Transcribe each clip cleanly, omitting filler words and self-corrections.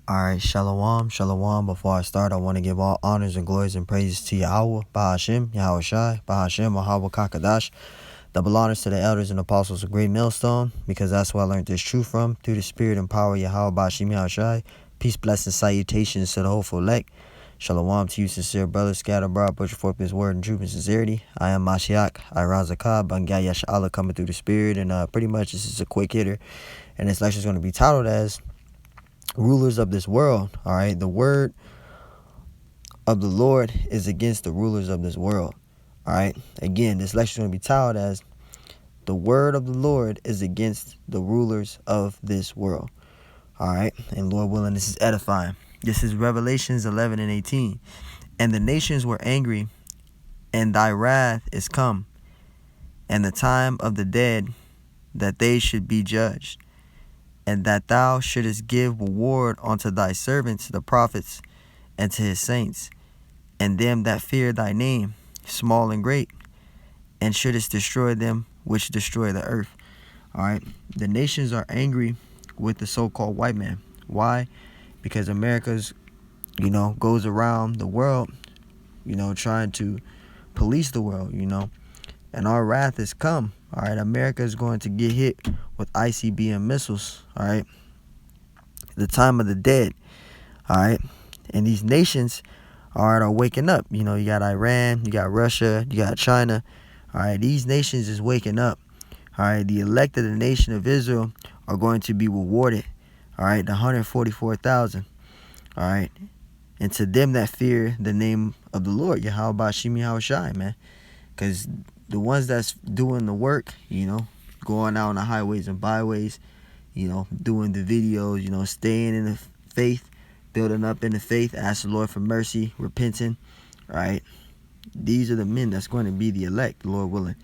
Alright, Shalom, Shalom. Before I start, I want to give all honors and glories and praises to Yahweh, Bahashem, Yahweh Shai, Bahashem, Yahweh Kakadash. Double honors to the elders and apostles of Great Millstone, because that's where I learned this truth from, through the spirit and power of Yahweh, Bahashem, Yahweh Shai. Peace, blessings, salutations to the hopeful elect. Shalom to you, sincere brothers, scattered abroad, put forth his word in truth and sincerity. I am Mashiach, Irazakah, Bangya Yasha'Allah, coming through the spirit, and pretty much this is a quick hitter, and this lecture is going to be titled as rulers of this world. All right, the word of the Lord is against the rulers of this world. All right, again, this lecture is going to be titled as the word of the Lord is against the rulers of this world. All right, and Lord willing, this is edifying. This is Revelations 11 and 18. And the nations were angry, and thy wrath is come, and the time of the dead, that they should be judged, and that thou shouldest give reward unto thy servants the prophets, and to his saints, and them that fear thy name, small and great, and shouldest destroy them which destroy the earth. All right, the nations are angry with the so-called white man. Why? Because America's, goes around the world, trying to police the world, and our wrath has come. All right, America is going to get hit with ICBM missiles. All right, the time of the dead. All right, and these nations are waking up. You got Iran, you got Russia, you got China. All right, these nations is waking up. All right, the elect of the nation of Israel are going to be rewarded. All right, the 144,000. All right, and to them that fear the name of the Lord, Yahweh Bashim Yahweh Shai, man. Because the ones that's doing the work, going out on the highways and byways, doing the videos, staying in the faith, building up in the faith, ask the Lord for mercy, repenting, right? These are the men that's going to be the elect, Lord willing.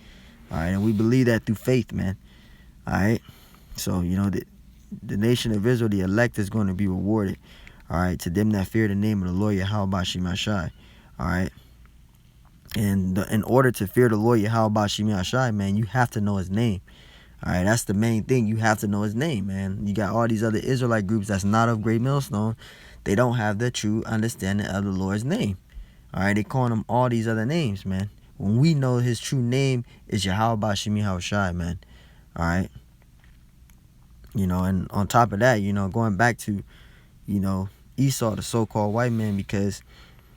All right, and we believe that through faith, man. All right, so, the nation of Israel, the elect, is going to be rewarded. All right, to them that fear the name of the Lord, Yahweh Bashim Yashai. All right, and in order to fear the Lord, Yahweh Bashim Yashai, man, you have to know his name. All right, that's the main thing. You have to know his name, man. You got all these other Israelite groups that's not of Great Millstone. They don't have the true understanding of the Lord's name. All right, they calling him all these other names, man. When we know his true name is Yahweh Bashim Yahweh Shai, man. All right. And on top of that, going back to, Esau, the so-called white man, because,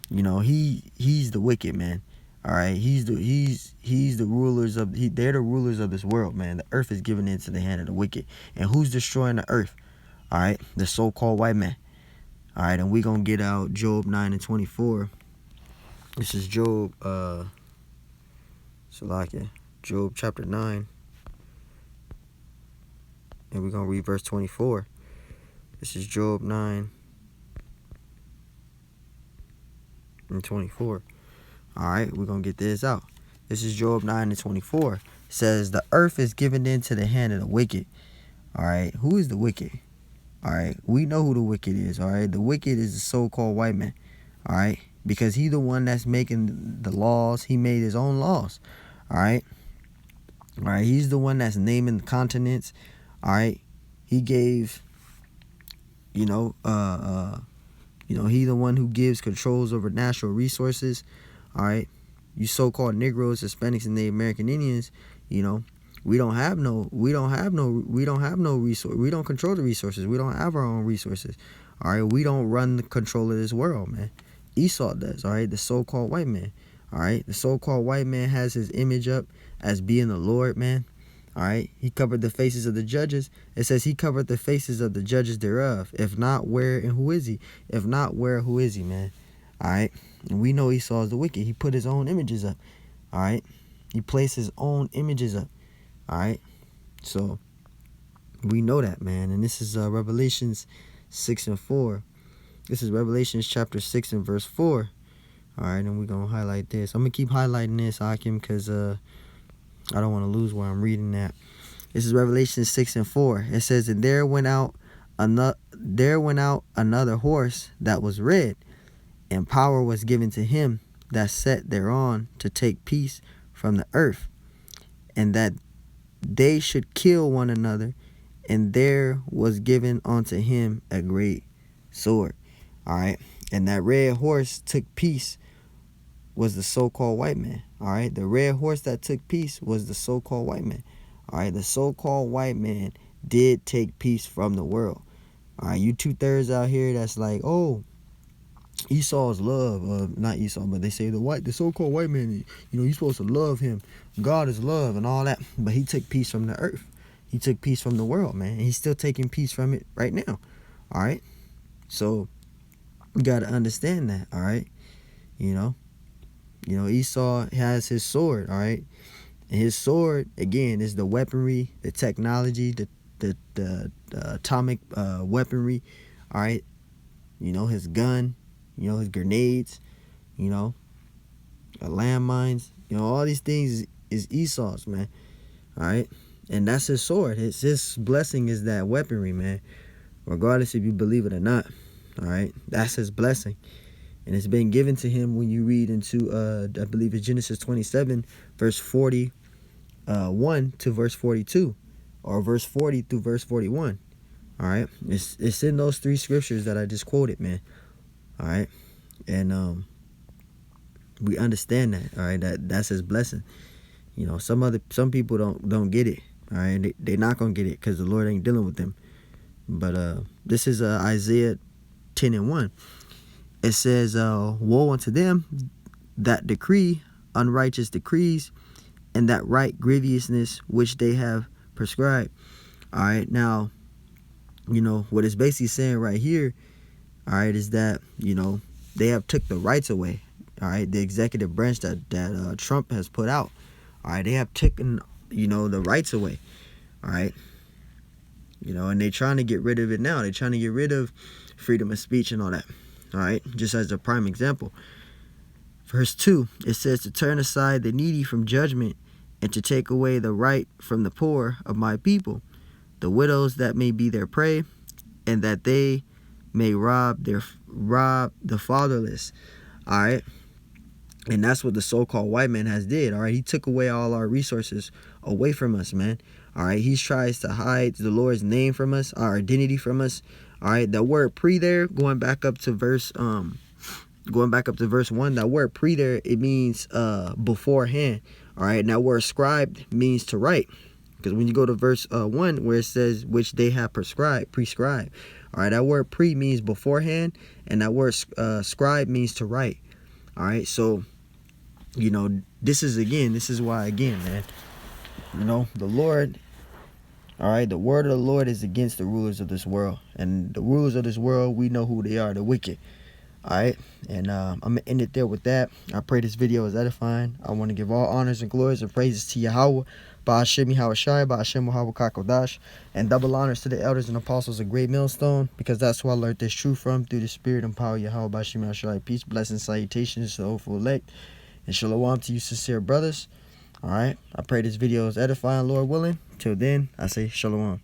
he's the wicked man. All right, he's the rulers of they're the rulers of this world, man. The earth is given into the hand of the wicked, and who's destroying the earth? All right, the so-called white man. All right, and we're gonna get out Job 9 and 24. This is Job, Job chapter 9, and we're gonna read verse 24. This is Job 9 and 24. All right, we're going to get this out. This is Job 9 and 24. It says, the earth is given into the hand of the wicked. All right, who is the wicked? All right, we know who the wicked is. All right, the wicked is the so-called white man. All right, because he's the one that's making the laws. He made his own laws. All right, he's the one that's naming the continents. All right, he gave, he's the one who gives controls over natural resources. All right, you so-called Negroes, Hispanics, and the American Indians, we don't have no resource. We don't control the resources. We don't have our own resources. All right, we don't run the control of this world, man. Esau does. All right, the so-called white man. All right, the so-called white man has his image up as being the Lord, man. All right, he covered the faces of the judges. It says he covered the faces of the judges thereof. If not, where and who is he? If not, where, who is he, man? All right, and we know Esau is the wicked. He put his own images up. All right, he placed his own images up. All right, so we know that, man. And this is Revelations 6 and 4. This is Revelations chapter 6 and verse 4. All right, and we're going to highlight this. I'm going to keep highlighting this, Hakim, because I don't want to lose where I'm reading that. This is Revelation 6 and 4. It says, and there went out another horse that was red, and power was given to him that sat thereon to take peace from the earth, and that they should kill one another, and there was given unto him a great sword. All right. And that red horse took peace was the so-called white man. All right. The red horse that took peace was the so-called white man. All right. The so-called white man did take peace from the world. All right. You 2/3 out here that's like, oh, Esau's love, not Esau, but they say the so-called white man, you're supposed to love him. God is love and all that. But he took peace from the earth. He took peace from the world, man. And he's still taking peace from it right now. All right. So you got to understand that. All right. Esau has his sword. All right. And his sword, again, is the weaponry, the technology, the atomic weaponry. All right. His gun, his grenades, landmines, all these things is Esau's, man. All right. And that's his sword. His blessing is that weaponry, man. Regardless if you believe it or not. All right. That's his blessing. And it's been given to him when you read into, I believe it's Genesis 27, verse 41 to verse 42. Or verse 40 through verse 41. All right. It's in those three scriptures that I just quoted, man. All right. And we understand that. All right. That's his blessing. Some people don't get it. All right. They're not going to get it because the Lord ain't dealing with them. But this is Isaiah 10:1. It says, woe unto them that decree unrighteous decrees and that write grievousness which they have prescribed. All right. Now, what it's basically saying right here, all right, is that, they have took the rights away. All right. The executive branch that Trump has put out. All right. They have taken, the rights away. All right. And they're trying to get rid of it now. They're trying to get rid of freedom of speech and all that. All right. Just as a prime example. Verse 2, it says to turn aside the needy from judgment and to take away the right from the poor of my people, the widows that may be their prey, and that they may rob the fatherless. All right. And that's what the so-called white man has did. All right. He took away all our resources away from us, man. All right. He tries to hide the Lord's name from us, our identity from us. All right. That word pre there, going back up to verse 1, that word pre there, it means beforehand. All right. And that word scribed means to write. Because when you go to verse 1 where it says which they have prescribed. All right. That word pre means beforehand. And that word scribe means to write. All right. So, this is why, man, the Lord, all right, the word of the Lord is against the rulers of this world. And the rulers of this world, we know who they are, the wicked. All right. And I'm going to end it there with that. I pray this video is edifying. I want to give all honors and glories and praises to Yahweh, Ba'ashem Yahawashi, Ba'ashem Yahawashi, and double honors to the elders and apostles of Great Millstone, because that's who I learned this truth from, through the spirit and power of Yahweh, Ba'ashem Yahawashi. Peace, blessings, salutations to the hopeful elect, and shalom to you sincere brothers. All right. I pray this video is edifying, Lord willing. Till then, I say shalom.